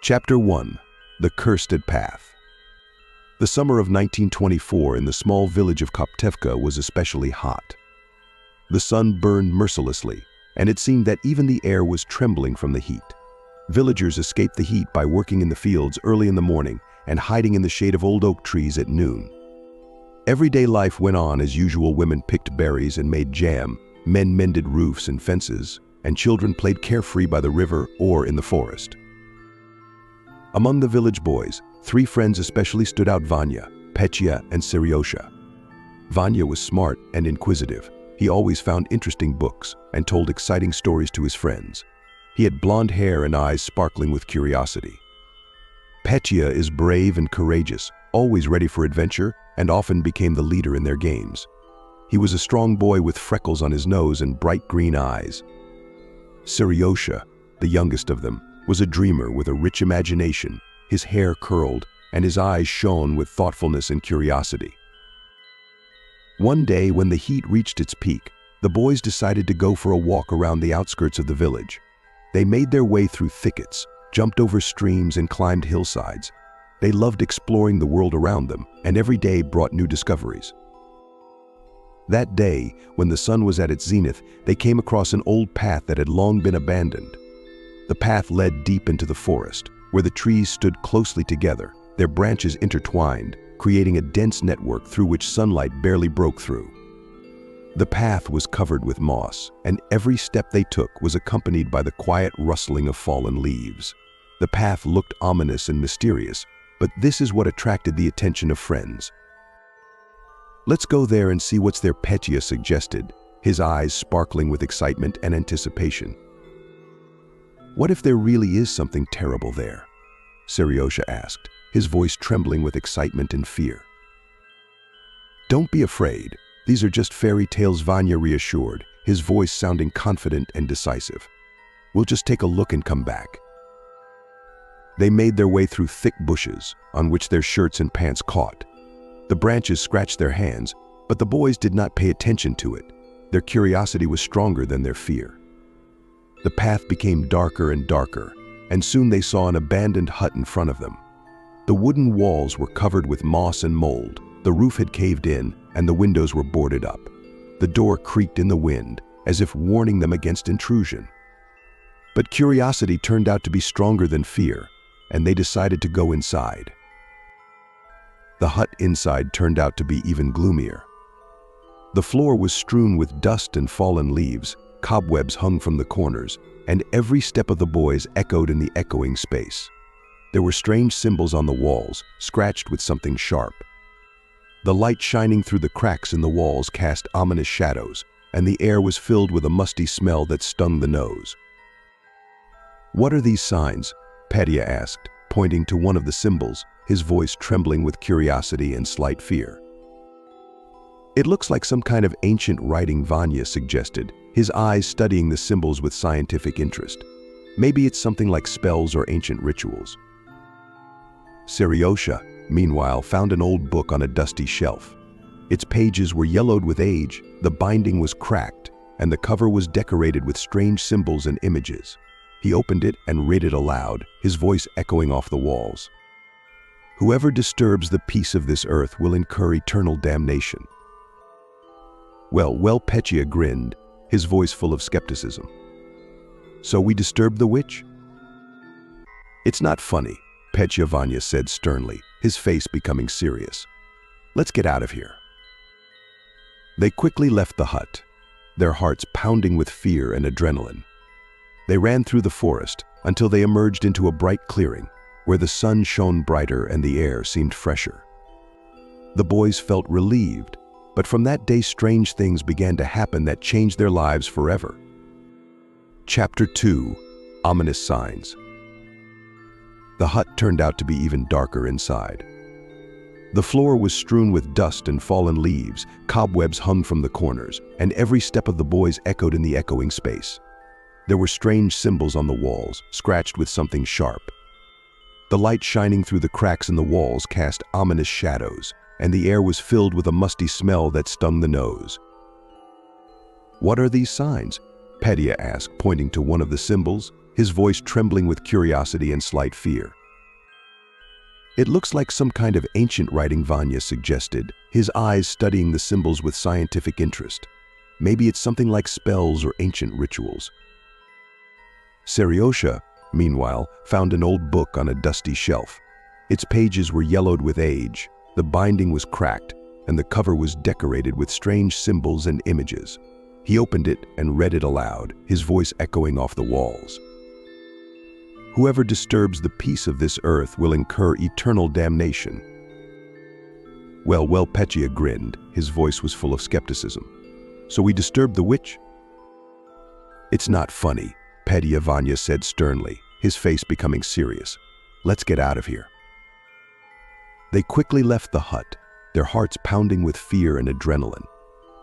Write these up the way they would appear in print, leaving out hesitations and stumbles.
Chapter 1. The Cursed Path. The summer of 1924 in the small village of Koptevka was especially hot. The sun burned mercilessly, and it seemed that even the air was trembling from the heat. Villagers escaped the heat by working in the fields early in the morning and hiding in the shade of old oak trees at noon. Everyday life went on as usual. Women picked berries and made jam, men mended roofs and fences, and children played carefree by the river or in the forest. Among the village boys, 3 friends especially stood out: Vanya, Petya, and Seryozha. Vanya was smart and inquisitive. He always found interesting books and told exciting stories to his friends. He had blonde hair and eyes sparkling with curiosity. Petya is brave and courageous, always ready for adventure, and often became the leader in their games. He was a strong boy with freckles on his nose and bright green eyes. Seryozha, the youngest of them, was a dreamer with a rich imagination. His hair curled and his eyes shone with thoughtfulness and curiosity. One day, when the heat reached its peak, the boys decided to go for a walk around the outskirts of the village. They made their way through thickets, jumped over streams, and climbed hillsides. They loved exploring the world around them, and every day brought new discoveries. That day, when the sun was at its zenith, they came across an old path that had long been abandoned. The path led deep into the forest, where the trees stood closely together, their branches intertwined, creating a dense network through which sunlight barely broke through. The path was covered with moss, and every step they took was accompanied by the quiet rustling of fallen leaves. The path looked ominous and mysterious, but this is what attracted the attention of friends. "Let's go there and see what's there," Petya suggested, his eyes sparkling with excitement and anticipation. "What if there really is something terrible there?" Seryozha asked, his voice trembling with excitement and fear. "Don't be afraid. These are just fairy tales," Vanya reassured, his voice sounding confident and decisive. "We'll just take a look and come back." They made their way through thick bushes, on which their shirts and pants caught. The branches scratched their hands, but the boys did not pay attention to it. Their curiosity was stronger than their fear. The path became darker and darker, and soon they saw an abandoned hut in front of them. The wooden walls were covered with moss and mold, the roof had caved in, and the windows were boarded up. The door creaked in the wind, as if warning them against intrusion. But curiosity turned out to be stronger than fear, and they decided to go inside. The hut inside turned out to be even gloomier. The floor was strewn with dust and fallen leaves, cobwebs hung from the corners, and every step of the boys echoed in the echoing space. There were strange symbols on the walls, scratched with something sharp. The light shining through the cracks in the walls cast ominous shadows, and the air was filled with a musty smell that stung the nose. "What are these signs?" Petya asked, pointing to one of the symbols, his voice trembling with curiosity and slight fear. "It looks like some kind of ancient writing," Vanya suggested, his eyes studying the symbols with scientific interest. "Maybe it's something like spells or ancient rituals." Seryozha, meanwhile, found an old book on a dusty shelf. Its pages were yellowed with age, the binding was cracked, and the cover was decorated with strange symbols and images. He opened it and read it aloud, his voice echoing off the walls. "Whoever disturbs the peace of this earth will incur eternal damnation." Well, Petya grinned, his voice full of skepticism. "So we disturbed the witch?" "It's not funny," Petya, Vanya said sternly, his face becoming serious. "Let's get out of here." They quickly left the hut, their hearts pounding with fear and adrenaline. They ran through the forest until they emerged into a bright clearing, where the sun shone brighter and the air seemed fresher. The boys felt relieved, but from that day strange things began to happen that changed their lives forever. Chapter 2. Ominous Signs. The hut turned out to be even darker inside. The floor was strewn with dust and fallen leaves, cobwebs hung from the corners, and every step of the boys echoed in the echoing space. There were strange symbols on the walls, scratched with something sharp. The light shining through the cracks in the walls cast ominous shadows, and the air was filled with a musty smell that stung the nose. "What are these signs?" Petya asked, pointing to one of the symbols, his voice trembling with curiosity and slight fear. It looks like some kind of ancient writing, Vanya suggested, his eyes studying the symbols with scientific interest. Maybe it's something like spells or ancient rituals. Seryozha, meanwhile, found an old book on a dusty shelf. Its pages were yellowed with age, the binding was cracked, and the cover was decorated with strange symbols and images. He opened it and read it aloud, his voice echoing off the walls. "Whoever disturbs the peace of this earth will incur eternal damnation." Well, Petya grinned. His voice was full of skepticism. "So we disturbed the witch?" "It's not funny," Petya, Vanya said sternly, his face becoming serious. "Let's get out of here." They quickly left the hut, their hearts pounding with fear and adrenaline.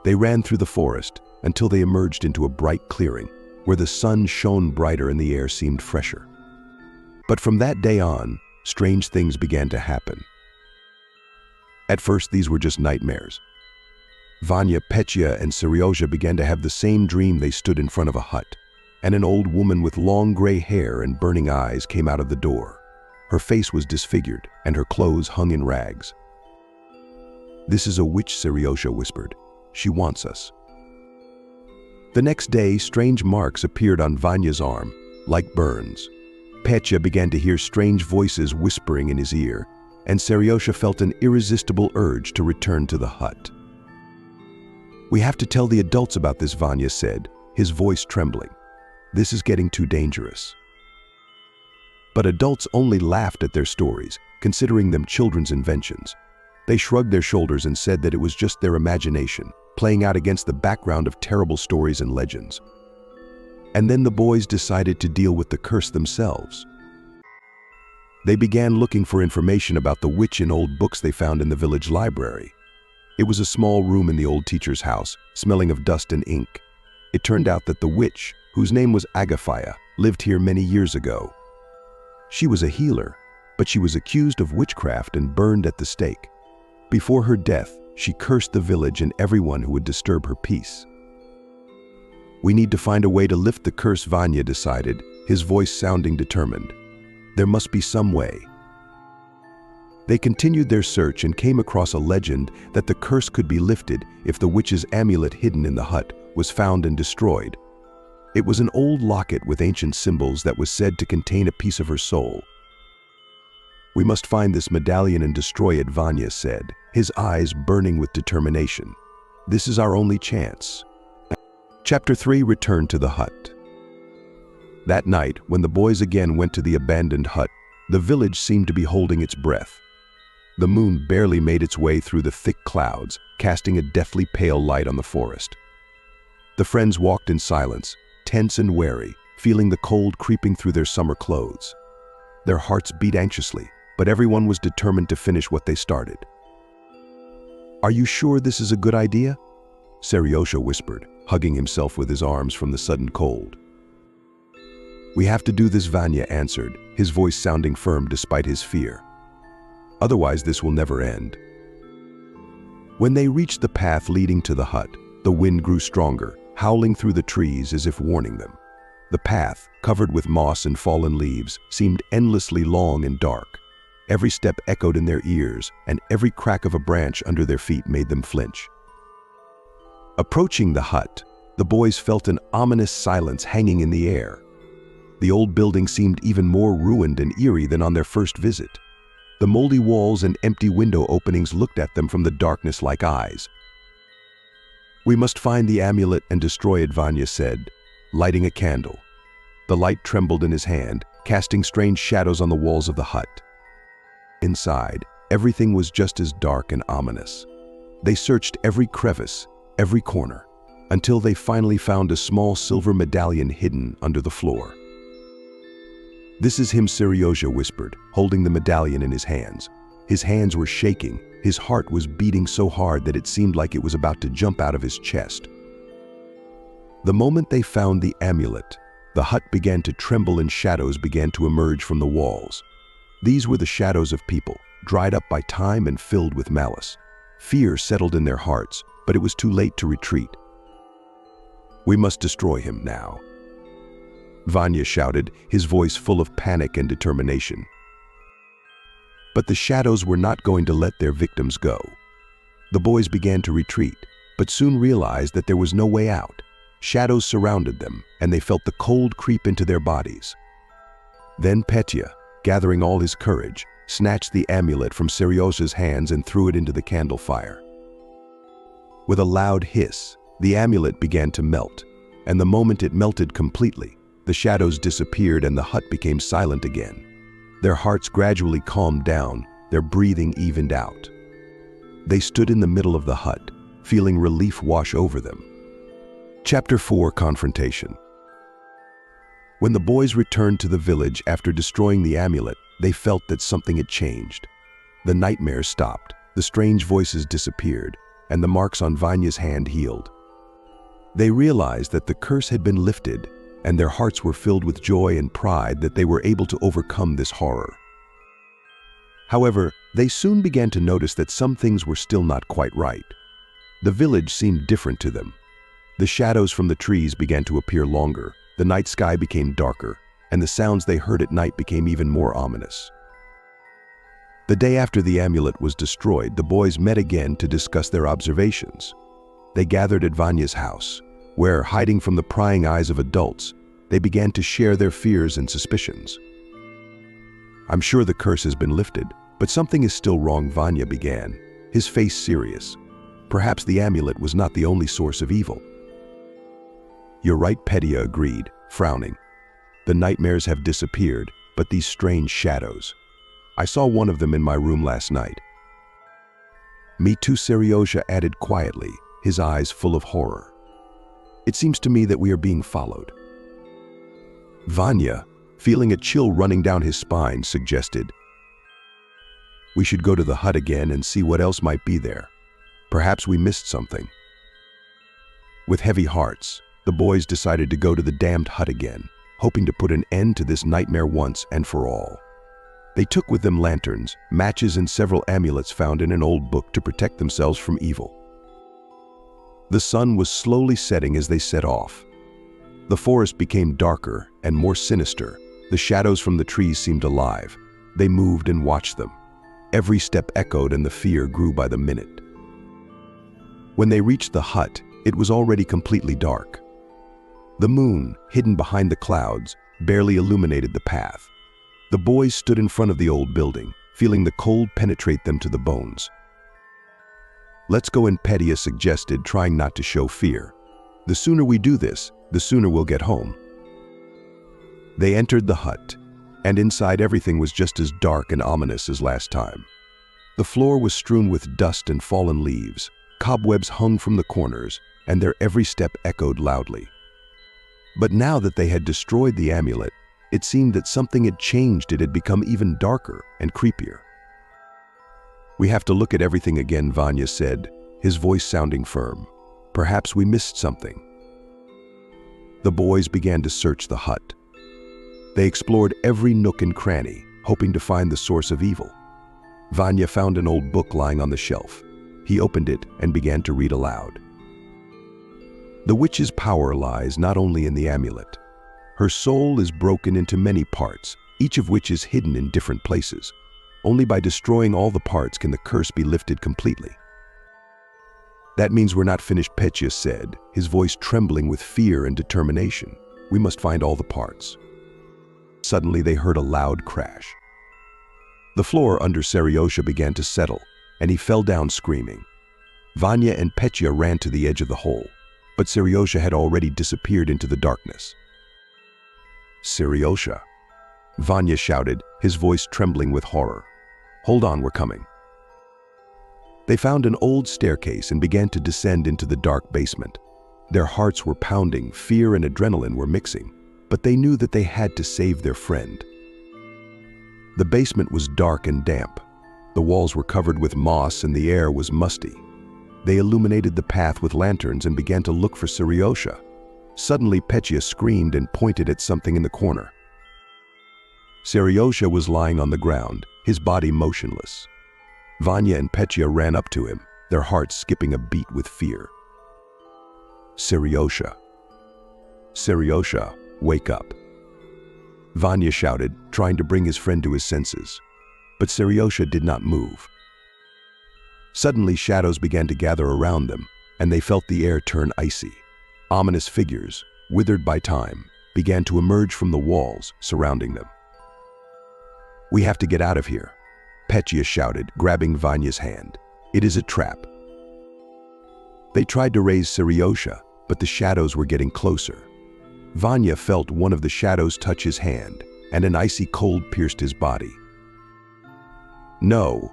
They ran through the forest until they emerged into a bright clearing, where the sun shone brighter and the air seemed fresher. But from that day on, strange things began to happen. At first, these were just nightmares. Vanya, Petya, and Seryozha began to have the same dream. They stood in front of a hut, and an old woman with long gray hair and burning eyes came out of the door. Her face was disfigured, and her clothes hung in rags. "This is a witch," Seryozha whispered. "She wants us." The next day, strange marks appeared on Vanya's arm, like burns. Petya began to hear strange voices whispering in his ear, and Seryozha felt an irresistible urge to return to the hut. "We have to tell the adults about this," Vanya said, his voice trembling. "This is getting too dangerous." But adults only laughed at their stories, considering them children's inventions. They shrugged their shoulders and said that it was just their imagination, playing out against the background of terrible stories and legends. And then the boys decided to deal with the curse themselves. They began looking for information about the witch in old books they found in the village library. It was a small room in the old teacher's house, smelling of dust and ink. It turned out that the witch, whose name was Agafaya, lived here many years ago. She was a healer, but she was accused of witchcraft and burned at the stake. Before her death, she cursed the village and everyone who would disturb her peace. "We need to find a way to lift the curse," Vanya decided, his voice sounding determined. "There must be some way." They continued their search and came across a legend that the curse could be lifted if the witch's amulet hidden in the hut was found and destroyed. It was an old locket with ancient symbols that was said to contain a piece of her soul. "We must find this medallion and destroy it," Vanya said, his eyes burning with determination. "This is our only chance." Chapter 3 returned to the hut. That night, when the boys again went to the abandoned hut, the village seemed to be holding its breath. The moon barely made its way through the thick clouds, casting a deathly pale light on the forest. The friends walked in silence, tense and wary, feeling the cold creeping through their summer clothes. Their hearts beat anxiously, but everyone was determined to finish what they started. "Are you sure this is a good idea?" Seryozha whispered, hugging himself with his arms from the sudden cold. "We have to do this," Vanya answered, his voice sounding firm despite his fear. "Otherwise, this will never end." When they reached the path leading to the hut, the wind grew stronger, howling through the trees as if warning them. The path, covered with moss and fallen leaves, seemed endlessly long and dark. Every step echoed in their ears, and every crack of a branch under their feet made them flinch. Approaching the hut, the boys felt an ominous silence hanging in the air. The old building seemed even more ruined and eerie than on their first visit. The moldy walls and empty window openings looked at them from the darkness like eyes. "We must find the amulet and destroy it," Vanya said, lighting a candle. The light trembled in his hand, casting strange shadows on the walls of the hut. Inside, everything was just as dark and ominous. They searched every crevice, every corner, until they finally found a small silver medallion hidden under the floor. "This is him," Seryozha whispered, holding the medallion in his hands. His hands were shaking, his heart was beating so hard that it seemed like it was about to jump out of his chest. The moment they found the amulet, the hut began to tremble and shadows began to emerge from the walls. These were the shadows of people, dried up by time and filled with malice. Fear settled in their hearts, but it was too late to retreat. "We must destroy him now." Vanya shouted, his voice full of panic and determination. But the shadows were not going to let their victims go. The boys began to retreat, but soon realized that there was no way out. Shadows surrounded them, and they felt the cold creep into their bodies. Then Petya, gathering all his courage, snatched the amulet from Seryozha's hands and threw it into the candle fire. With a loud hiss, the amulet began to melt, and the moment it melted completely, the shadows disappeared and the hut became silent again. Their hearts gradually calmed down, their breathing evened out. They stood in the middle of the hut, feeling relief wash over them. Chapter 4: Confrontation. When the boys returned to the village after destroying the amulet, they felt that something had changed. The nightmares stopped, the strange voices disappeared, and the marks on Vanya's hand healed. They realized that the curse had been lifted, and their hearts were filled with joy and pride that they were able to overcome this horror. However, they soon began to notice that some things were still not quite right. The village seemed different to them. The shadows from the trees began to appear longer, the night sky became darker, and the sounds they heard at night became even more ominous. The day after the amulet was destroyed, the boys met again to discuss their observations. They gathered at Vanya's house, where, hiding from the prying eyes of adults, they began to share their fears and suspicions. "I'm sure the curse has been lifted, but something is still wrong," Vanya began, his face serious. Perhaps the amulet was not the only source of evil. "You're right," Petya agreed, frowning. "The nightmares have disappeared, but these strange shadows. I saw one of them in my room last night." "Me too," Seryozha added quietly, his eyes full of horror. "It seems to me that we are being followed." Vanya, feeling a chill running down his spine, suggested, "We should go to the hut again and see what else might be there. Perhaps we missed something." With heavy hearts, the boys decided to go to the damned hut again, hoping to put an end to this nightmare once and for all. They took with them lanterns, matches, and several amulets found in an old book to protect themselves from evil. The sun was slowly setting as they set off. The forest became darker and more sinister. The shadows from the trees seemed alive. They moved and watched them. Every step echoed and the fear grew by the minute. When they reached the hut, it was already completely dark. The moon, hidden behind the clouds, barely illuminated the path. The boys stood in front of the old building, feeling the cold penetrate them to the bones. "Let's go in," Petya suggested, trying not to show fear. "The sooner we do this, the sooner we'll get home." They entered the hut, and inside everything was just as dark and ominous as last time. The floor was strewn with dust and fallen leaves. Cobwebs hung from the corners, and their every step echoed loudly. But now that they had destroyed the amulet, it seemed that something had changed. It had become even darker and creepier. "We have to look at everything again," Vanya said, his voice sounding firm. "Perhaps we missed something." The boys began to search the hut. They explored every nook and cranny, hoping to find the source of evil. Vanya found an old book lying on the shelf. He opened it and began to read aloud. "The witch's power lies not only in the amulet. Her soul is broken into many parts, each of which is hidden in different places. Only by destroying all the parts can the curse be lifted completely." "That means we're not finished," Petya said, his voice trembling with fear and determination. "We must find all the parts." Suddenly they heard a loud crash. The floor under Seryozha began to settle, and he fell down screaming. Vanya and Petya ran to the edge of the hole, but Seryozha had already disappeared into the darkness. "Seryozha!" Vanya shouted, his voice trembling with horror. "Hold on, we're coming." They found an old staircase and began to descend into the dark basement. Their hearts were pounding, fear and adrenaline were mixing, but they knew that they had to save their friend. The basement was dark and damp. The walls were covered with moss and the air was musty. They illuminated the path with lanterns and began to look for Seryozha. Suddenly Petya screamed and pointed at something in the corner. Seryozha was lying on the ground, his body motionless. Vanya and Petya ran up to him, their hearts skipping a beat with fear. "Seryozha! Seryozha, wake up!" Vanya shouted, trying to bring his friend to his senses. But Seryozha did not move. Suddenly, shadows began to gather around them, and they felt the air turn icy. Ominous figures, withered by time, began to emerge from the walls surrounding them. "We have to get out of here," Petya shouted, grabbing Vanya's hand. "It is a trap." They tried to raise Seryozha, but the shadows were getting closer. Vanya felt one of the shadows touch his hand, and an icy cold pierced his body. "No,"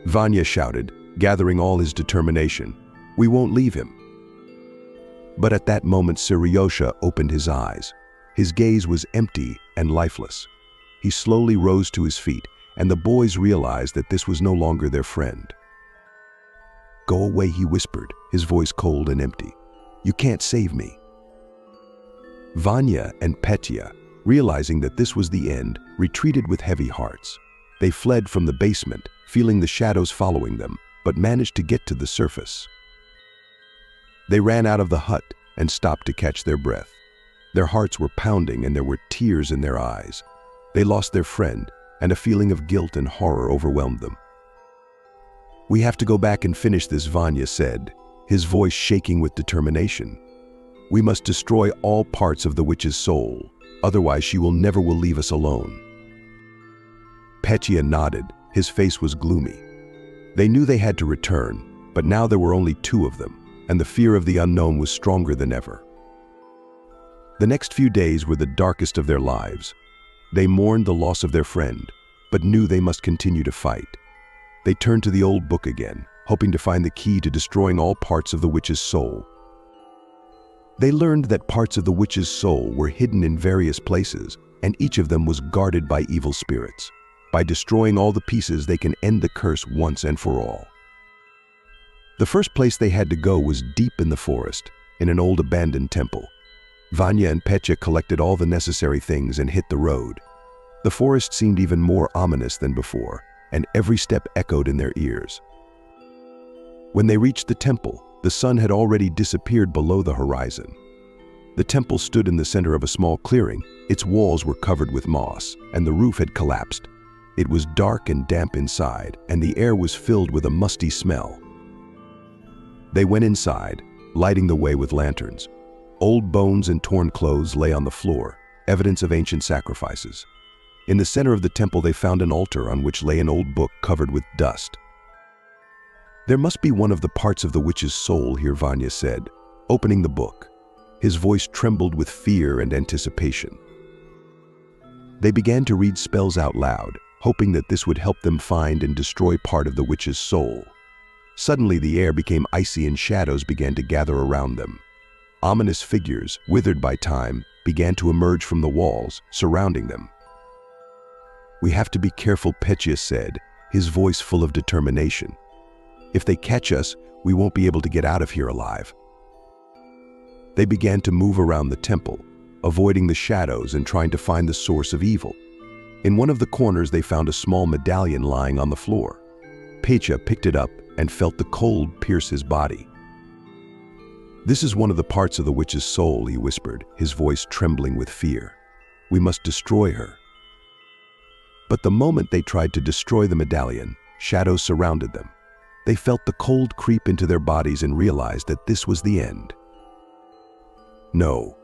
Vanya shouted, gathering all his determination. "We won't leave him." But at that moment, Seryozha opened his eyes. His gaze was empty and lifeless. He slowly rose to his feet, and the boys realized that this was no longer their friend. "Go away," he whispered, his voice cold and empty. "You can't save me." Vanya and Petya, realizing that this was the end, retreated with heavy hearts. They fled from the basement, feeling the shadows following them, but managed to get to the surface. They ran out of the hut and stopped to catch their breath. Their hearts were pounding and there were tears in their eyes. They lost their friend, and a feeling of guilt and horror overwhelmed them. "We have to go back and finish this," Vanya said, his voice shaking with determination. "We must destroy all parts of the witch's soul, otherwise she never will leave us alone." Petya nodded, his face was gloomy. They knew they had to return, but now there were only two of them, and the fear of the unknown was stronger than ever. The next few days were the darkest of their lives. They mourned the loss of their friend, but knew they must continue to fight. They turned to the old book again, hoping to find the key to destroying all parts of the witch's soul. They learned that parts of the witch's soul were hidden in various places, and each of them was guarded by evil spirits. By destroying all the pieces, they can end the curse once and for all. The first place they had to go was deep in the forest, in an old abandoned temple. Vanya and Petya collected all the necessary things and hit the road. The forest seemed even more ominous than before, and every step echoed in their ears. When they reached the temple, the sun had already disappeared below the horizon. The temple stood in the center of a small clearing. Its walls were covered with moss, and the roof had collapsed. It was dark and damp inside, and the air was filled with a musty smell. They went inside, lighting the way with lanterns. Old bones and torn clothes lay on the floor, evidence of ancient sacrifices. In the center of the temple, they found an altar on which lay an old book covered with dust. "There must be one of the parts of the witch's soul here," Vanya said, opening the book. His voice trembled with fear and anticipation. They began to read spells out loud, hoping that this would help them find and destroy part of the witch's soul. Suddenly, the air became icy and shadows began to gather around them. Ominous figures, withered by time, began to emerge from the walls, surrounding them. "We have to be careful," Petya said, his voice full of determination. "If they catch us, we won't be able to get out of here alive." They began to move around the temple, avoiding the shadows and trying to find the source of evil. In one of the corners, they found a small medallion lying on the floor. Petya picked it up and felt the cold pierce his body. "This is one of the parts of the witch's soul," he whispered, his voice trembling with fear. "We must destroy her." But the moment they tried to destroy the medallion, shadows surrounded them. They felt the cold creep into their bodies and realized that this was the end. "No,"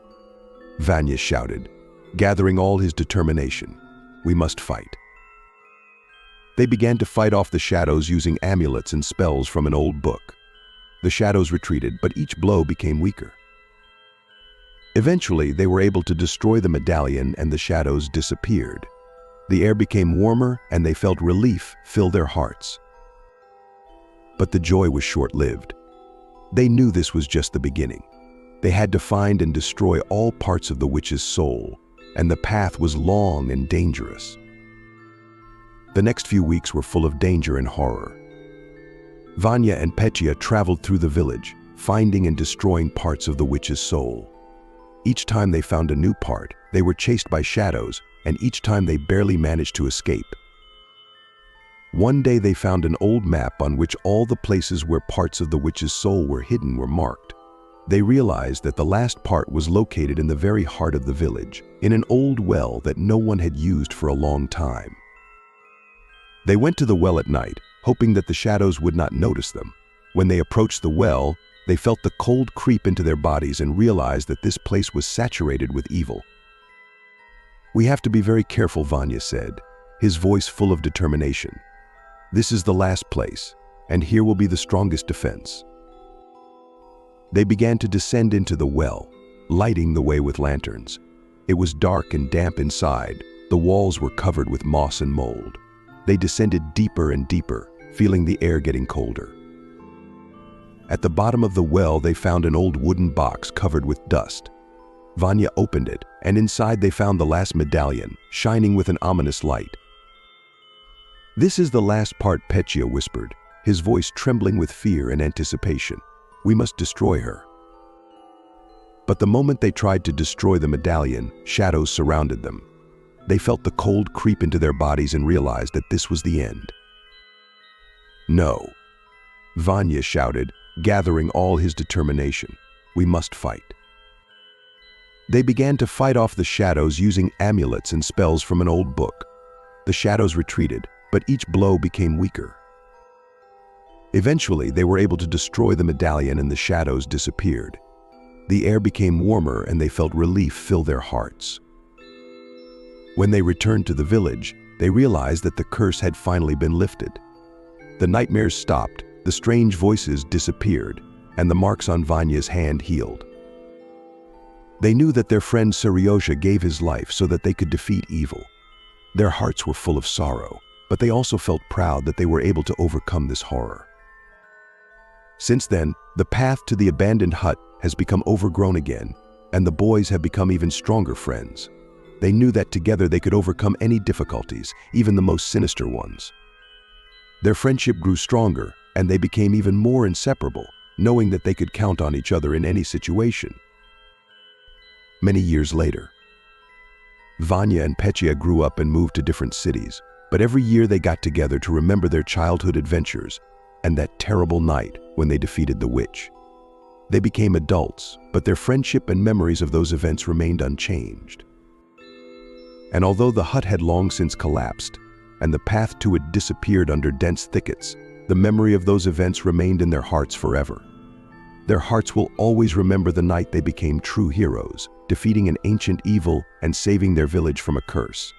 Vanya shouted, gathering all his determination. "We must fight." They began to fight off the shadows using amulets and spells from an old book. The shadows retreated, but each blow became weaker. Eventually, they were able to destroy the medallion and the shadows disappeared. The air became warmer and they felt relief fill their hearts. But the joy was short-lived. They knew this was just the beginning. They had to find and destroy all parts of the witch's soul, and the path was long and dangerous. The next few weeks were full of danger and horror. Vanya and Petya traveled through the village, finding and destroying parts of the witch's soul. Each time they found a new part, they were chased by shadows, and each time they barely managed to escape. One day they found an old map on which all the places where parts of the witch's soul were hidden were marked. They realized that the last part was located in the very heart of the village, in an old well that no one had used for a long time. They went to the well at night, hoping that the shadows would not notice them. When they approached the well, they felt the cold creep into their bodies and realized that this place was saturated with evil. "We have to be very careful," Vanya said, his voice full of determination. "This is the last place, and here will be the strongest defense." They began to descend into the well, lighting the way with lanterns. It was dark and damp inside. The walls were covered with moss and mold. They descended deeper and deeper, feeling the air getting colder. At the bottom of the well, they found an old wooden box covered with dust. Vanya opened it, and inside they found the last medallion, shining with an ominous light. "This is the last part," Petya whispered, his voice trembling with fear and anticipation. "We must destroy her." But the moment they tried to destroy the medallion, shadows surrounded them. They felt the cold creep into their bodies and realized that this was the end. "No," Vanya shouted, gathering all his determination. "We must fight." They began to fight off the shadows using amulets and spells from an old book. The shadows retreated, but each blow became weaker. Eventually, they were able to destroy the medallion and the shadows disappeared. The air became warmer and they felt relief fill their hearts. When they returned to the village, they realized that the curse had finally been lifted. The nightmares stopped, the strange voices disappeared, and the marks on Vanya's hand healed. They knew that their friend Seryozha gave his life so that they could defeat evil. Their hearts were full of sorrow, but they also felt proud that they were able to overcome this horror. Since then, the path to the abandoned hut has become overgrown again, and the boys have become even stronger friends. They knew that together they could overcome any difficulties, even the most sinister ones. Their friendship grew stronger, and they became even more inseparable, knowing that they could count on each other in any situation. Many years later, Vanya and Petya grew up and moved to different cities, but every year they got together to remember their childhood adventures and that terrible night when they defeated the witch. They became adults, but their friendship and memories of those events remained unchanged. And although the hut had long since collapsed, and the path to it disappeared under dense thickets, the memory of those events remained in their hearts forever. Their hearts will always remember the night they became true heroes, defeating an ancient evil and saving their village from a curse.